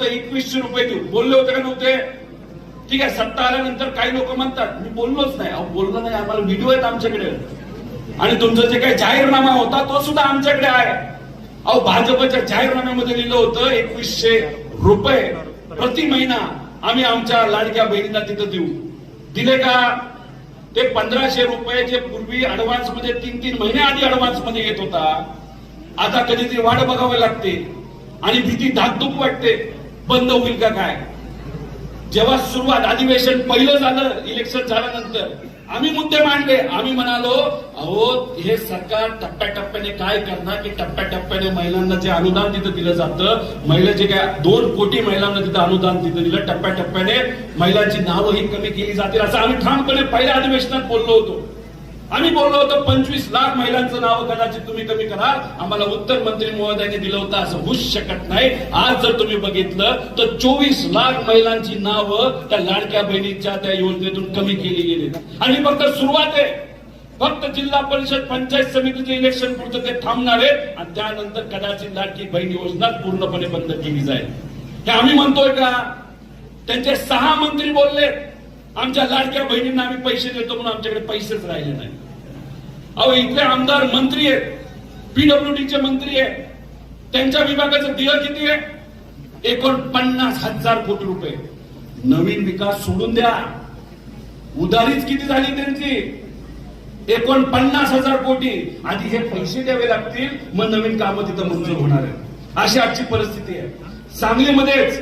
2100 रुपये देऊ बोलले होते का नव्हते? ठीक आहे, सत्ता आल्यानंतर काही लोक म्हणतात मी बोललोच नाही. अहो बोललो नाही, आम्हाला व्हिडिओ आहेत आमच्याकडे, आणि तुमचा जे काही जाहीरनामा होता तो सुद्धा आमच्याकडे आहे. अहो भाजपच्या जाहीरनाम्यामध्ये लिहिलं होतं 2100 रुपये प्रति महिना आम्ही आमच्या लाडक्या बहिणींना तिथं देऊ. दिले का? ते 1500 रुपये जे पूर्वी ऍडव्हान्स मध्ये 3-3 महिने आधी ऍडव्हान्स मध्ये येत होता, आता कधीतरी वाट बघावी लागते आणि भीती धाकधूक वाटते बंद होईल का काय. जेव्हा सुरुवात अधिवेशन पहिलं झालं, इलेक्शन झाल्यानंतर आम्ही मुद्दे मांडले. आम्ही म्हणालो अहो हे सरकार टप्प्याटप्प्याने काय करणार की टप्प्याटप्प्याने महिलांना जे अनुदान तिथं दिलं जातं, महिलाचे काय 2 कोटी महिलांना तिथं अनुदान तिथं दिलं, टप्प्याटप्प्याने महिलांची नावं ही कमी केली जातील असं आम्ही ठामपणे पहिल्या अधिवेशनात बोललो होतो. आम्ही बोललो होतो 25 लाख महिलांचं नाव कदाचित तुम्ही कमी करा. आम्हाला उत्तर मंत्री महोदयांनी दिलं होतं असं होऊच शकत नाही. आज जर तुम्ही बघितलं तर 24 लाख महिलांची नावं त्या लाडक्या बहिणीच्या त्या योजनेतून कमी केली गेली. आणि फक्त सुरुवात आहे. फक्त जिल्हा परिषद पंचायत समितीचे इलेक्शन पुरतं ते थांबणार आहे आणि त्यानंतर कदाचित लाडकी बहीण योजना पूर्णपणे बंद केली जाईल. हे आम्ही म्हणतोय का? त्यांचे 6 मंत्री बोलले आमच्या लाडक्या बहिणींना आम्ही पैसे देतो म्हणून आमच्याकडे पैसेच राहिले नाही. अहो इथले आमदार मंत्री आहेत, पीडब्ल्यूडीचे मंत्री आहेत, त्यांच्या विभागाचं देय किती आहे? 49,000 कोटी रुपये. नवीन विकास सोडून द्या, उधारीच किती झाली त्यांची? 49,000 कोटी. आधी हे पैसे द्यावे लागतील, मग नवीन कामं तिथं मंजूर होणार आहे. अशी आजची परिस्थिती आहे. सांगलीमध्येच